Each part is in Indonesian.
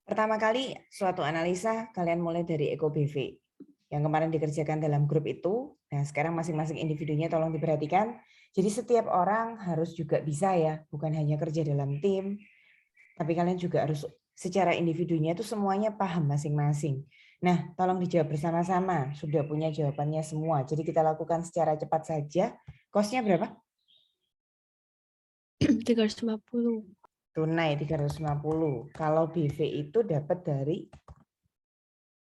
Pertama kali suatu analisa kalian mulai dari EcoBV yang kemarin dikerjakan dalam grup itu. Nah, sekarang masing-masing individunya tolong diperhatikan. Jadi setiap orang harus juga bisa ya, bukan hanya kerja dalam tim, tapi kalian juga harus secara individunya itu semuanya paham masing-masing. Nah, tolong dijawab bersama-sama. Sudah punya jawabannya semua. Jadi kita lakukan secara cepat saja. Cost-nya berapa? 350. Tunai 350. Kalau BV itu dapat dari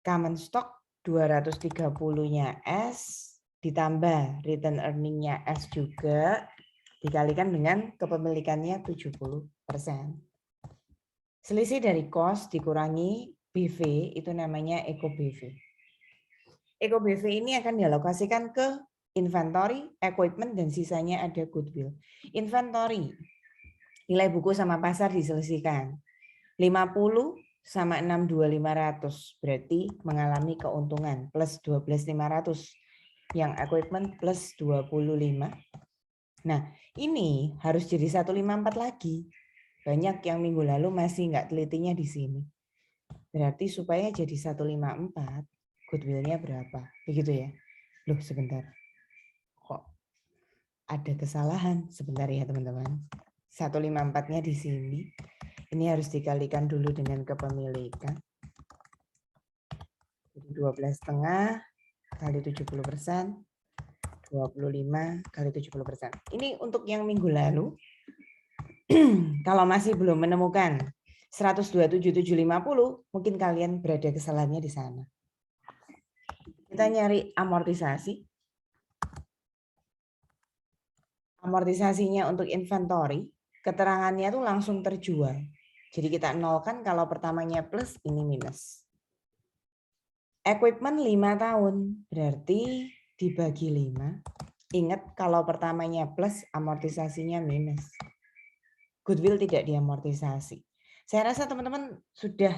common stock 230-nya S ditambah return earning-nya S juga dikalikan dengan kepemilikannya 70%. Selisih dari cost dikurangi BV itu namanya Eco BV. Eco BV ini akan dialokasikan ke inventory, equipment, dan sisanya ada goodwill. Inventory, nilai buku sama pasar diselisihkan. 50 sama 62.500 berarti mengalami keuntungan plus 12.500. Yang equipment plus 25. Nah, ini harus jadi 154 lagi. Banyak yang minggu lalu masih nggak telitinya di sini. Berarti supaya jadi 154, goodwill-nya berapa? Begitu ya. Loh, sebentar. Kok ada kesalahan? Sebentar ya, teman-teman. 154-nya di sini. Ini harus dikalikan dulu dengan kepemilikan. Jadi 12,5 kali 70%, 25 kali 70%. Ini untuk yang minggu lalu. Kalau masih belum menemukan 127.750, mungkin kalian berada kesalahannya di sana. Kita nyari amortisasi. Amortisasinya untuk inventory, keterangannya itu langsung terjual. Jadi kita nolkan kalau pertamanya plus, ini minus. Equipment 5 tahun, berarti dibagi 5. Ingat kalau pertamanya plus, amortisasinya minus. Goodwill tidak diamortisasi. Saya rasa teman-teman sudah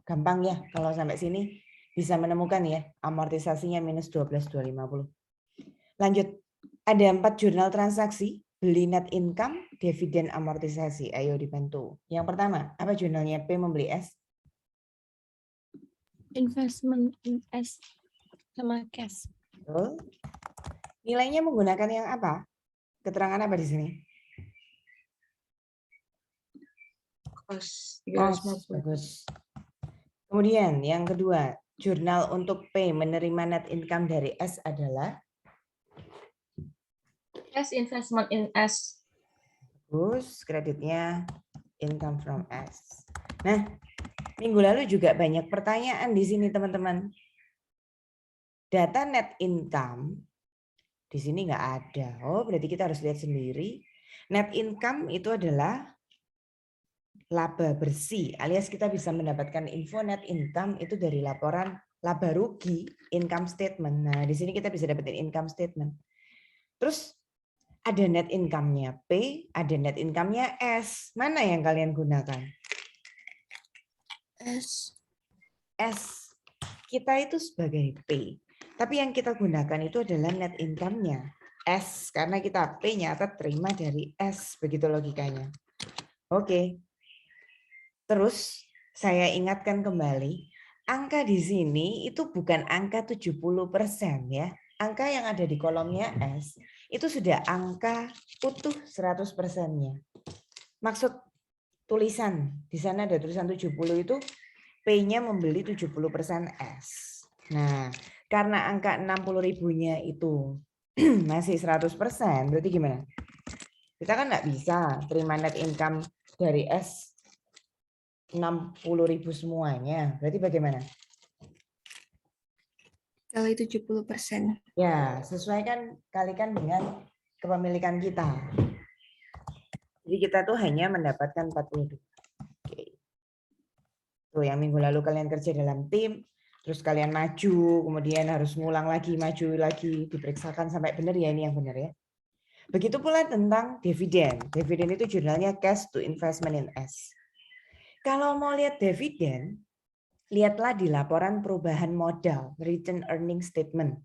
gampang ya kalau sampai sini bisa menemukan ya amortisasinya minus 12.250. Lanjut, ada 4 jurnal transaksi, beli net income, dividen amortisasi. Ayo dibantu. Yang pertama, apa jurnalnya? P membeli S. Investment in S sama cash. Betul. Nilainya menggunakan yang apa? Keterangan apa di sini? Cost Bagus. Kemudian yang kedua, jurnal untuk P menerima net income dari S adalah Cash investment in S. bagus, kreditnya income from S. Nah, minggu lalu juga banyak pertanyaan di sini teman-teman. Data net income di sini nggak ada. Oh, berarti kita harus lihat sendiri. Net income itu adalah laba bersih, alias kita bisa mendapatkan info net income itu dari laporan laba rugi income statement. Nah, di sini kita bisa dapetin income statement. Terus ada net income-nya P, ada net income-nya S. Mana yang kalian gunakan? S. S. Kita itu sebagai P. Tapi yang kita gunakan itu adalah net income-nya S. Karena kita P nyata terima dari S. Begitu logikanya. Oke. Terus saya ingatkan kembali, angka di sini itu bukan angka 70% ya. Angka yang ada di kolomnya S itu sudah angka utuh 100%-nya. Maksud tulisan, di sana ada tulisan 70 itu P-nya membeli 70% S. Nah, karena angka 60.000-nya itu masih 100%, berarti gimana? Kita kan nggak bisa terima net income dari S 60.000 semuanya. Berarti bagaimana? Kali 70%. Ya, sesuaikan kalikan dengan kepemilikan kita. Jadi kita tuh hanya mendapatkan 42. Oke. Tuh yang minggu lalu kalian kerja dalam tim, terus kalian maju, kemudian harus ngulang lagi, maju lagi, diperiksakan sampai benar ya, ini yang benar ya. Begitu pula tentang dividen. Dividen itu jurnalnya cash to investment in S. Kalau mau lihat dividen, lihatlah di laporan perubahan modal, return earning statement.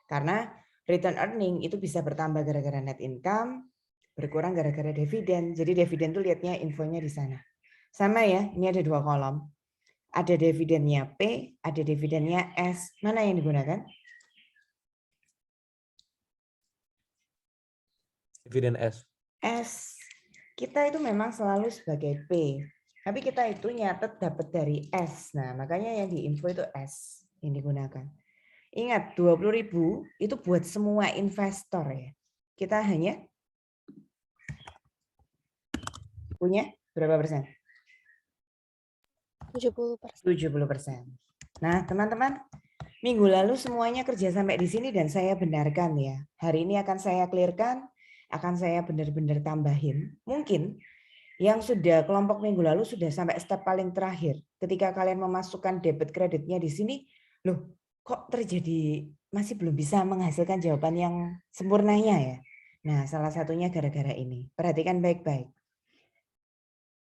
Karena return earning itu bisa bertambah gara-gara net income, berkurang gara-gara dividen. Jadi dividen itu lihatnya infonya di sana. Sama ya, ini ada 2 kolom. Ada dividennya P, ada dividennya S. Mana yang digunakan? Dividen S. S. Kita itu memang selalu sebagai P. Tapi kita itu nyatet dapat dari S. Nah, makanya yang di info itu S yang digunakan. Ingat, 20.000 itu buat semua investor ya. Kita hanya punya berapa persen? 70%. 70%. Nah, teman-teman, minggu lalu semuanya kerja sampai di sini dan saya benarkan ya. Hari ini akan saya clearkan, akan saya benar-benar tambahin. Mungkin yang sudah kelompok minggu lalu sudah sampai step paling terakhir. Ketika kalian memasukkan debit kreditnya di sini, loh kok terjadi masih belum bisa menghasilkan jawaban yang sempurnanya ya. Nah, salah satunya gara-gara ini. Perhatikan baik-baik.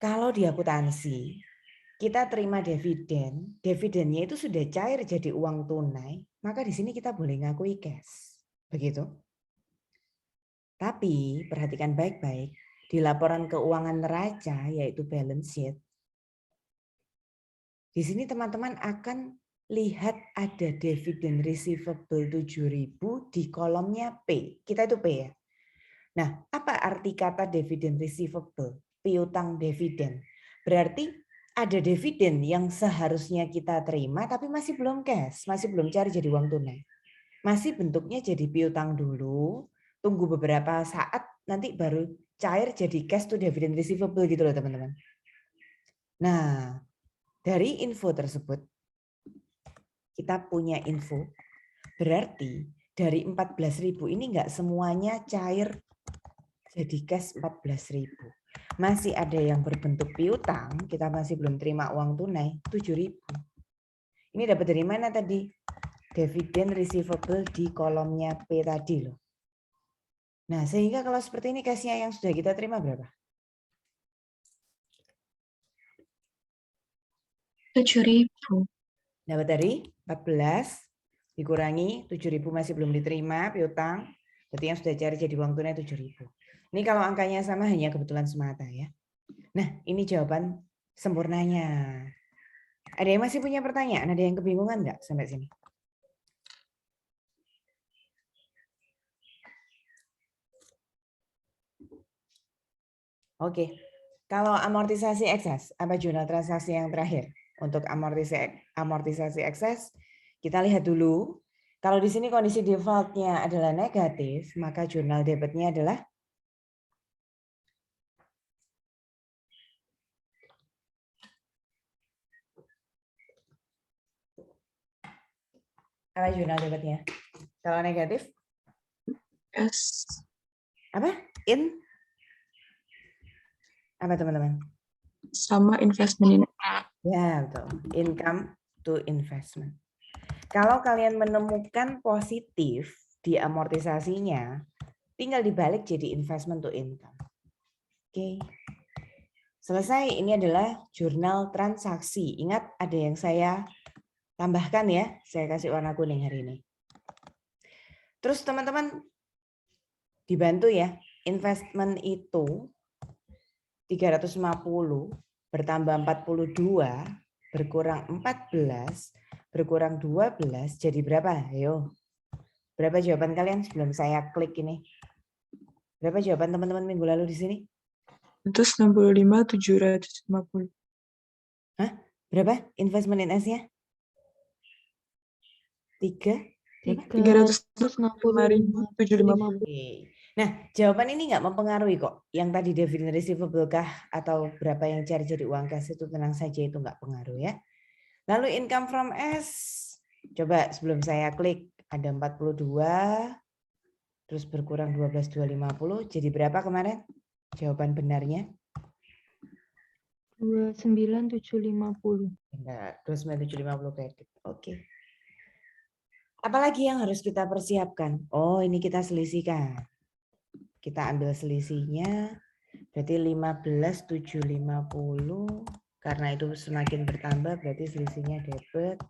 Kalau di akuntansi, kita terima dividen, dividennya itu sudah cair jadi uang tunai, maka di sini kita boleh ngakui cash. Begitu. Tapi perhatikan baik-baik, di laporan keuangan neraca yaitu balance sheet, di sini teman-teman akan lihat ada dividen receivable 7.000 di kolomnya P. Kita itu P ya. Nah, apa arti kata dividen receivable? Piutang dividen. Berarti ada dividen yang seharusnya kita terima tapi masih belum cash, masih belum cari jadi uang tunai. Masih bentuknya jadi piutang dulu, tunggu beberapa saat nanti baru cair jadi cash to dividend receivable gitu loh teman-teman. Nah, dari info tersebut kita punya info berarti dari 14.000 ini enggak semuanya cair jadi cash 14.000. Masih ada yang berbentuk piutang, kita masih belum terima uang tunai 7.000. Ini dapat dari mana tadi? Dividen receivable di kolomnya P tadi loh. Nah, sehingga kalau seperti ini cashnya yang sudah kita terima berapa? 7.000. Dapat dari 14 dikurangi 7.000 masih belum diterima piutang. Berarti yang sudah cari jadi uang tunai 7.000. Ini kalau angkanya sama hanya kebetulan semata ya. Nah, ini jawaban sempurnanya. Ada yang masih punya pertanyaan? Ada yang kebingungan nggak sampai sini? Oke. Kalau amortisasi ekses, apa jurnal transaksi yang terakhir? Untuk amortisasi ekses, kita lihat dulu. Kalau di sini kondisi default-nya adalah negatif, maka jurnal debitnya adalah apa jurnal debitnya? Kalau negatif? S. Apa? In? Apa teman-teman? Sama investment in. Ya, betul. Income to investment. Kalau kalian menemukan positif di amortisasinya, tinggal dibalik jadi investment to income. Oke. Selesai, ini adalah jurnal transaksi. Ingat ada yang saya tambahkan ya, saya kasih warna kuning hari ini. Terus teman-teman dibantu ya, investment itu 350 bertambah 42 berkurang 14 berkurang 12 jadi berapa? Ayo. Berapa jawaban kalian sebelum saya klik ini? Berapa jawaban teman-teman minggu lalu di sini? 165.750. Hah? Berapa investment in S-nya? 365.750. Oke. Nah, jawaban ini nggak mempengaruhi kok. Yang tadi dividen receivable kah atau berapa yang cari jadi uang kas itu tenang saja itu nggak pengaruh ya. Lalu income from S, coba sebelum saya klik ada 42, terus berkurang 12.250, jadi berapa kemarin? Jawaban benarnya? 29.750. Benar, 29.750 kredit. Oke. Apalagi yang harus kita persiapkan? Oh, ini kita selisihkan. Kita ambil selisihnya, berarti 15.750. Karena itu semakin bertambah, berarti selisihnya debit.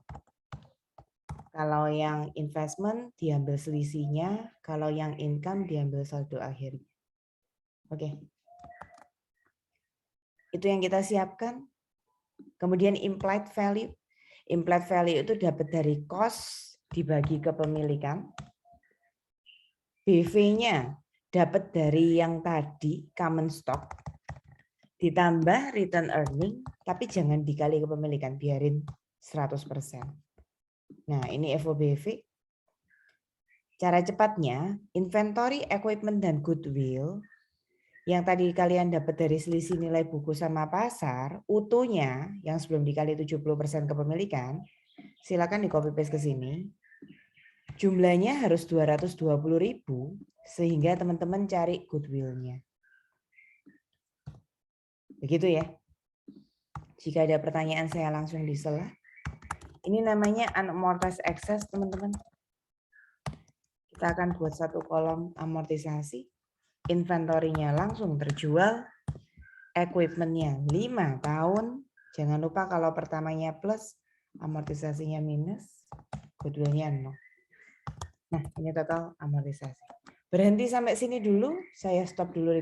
Kalau yang investment diambil selisihnya, kalau yang income diambil saldo akhirnya. Oke. Itu yang kita siapkan. Kemudian implied value. Implied value itu dapat dari cost dibagi kepemilikan. BV-nya dapat dari yang tadi common stock. Ditambah return earning, tapi jangan dikali kepemilikan, biarin 100%. Nah, ini FOBV. Cara cepatnya, inventory, equipment, dan goodwill yang tadi kalian dapat dari selisih nilai buku sama pasar, utuhnya yang sebelum dikali 70% kepemilikan, silakan di copy paste ke sini. Jumlahnya harus 220.000 sehingga teman-teman cari goodwill-nya. Begitu ya. Jika ada pertanyaan saya langsung disela. Ini namanya unamortized excess, teman-teman. Kita akan buat satu kolom amortisasi. Inventorinya langsung terjual. Equipment-nya 5 tahun. Jangan lupa kalau pertamanya plus, amortisasinya minus, goodwill-nya 0. Nah, ini total amortisasi. Berhenti sampai sini dulu, saya stop dulu.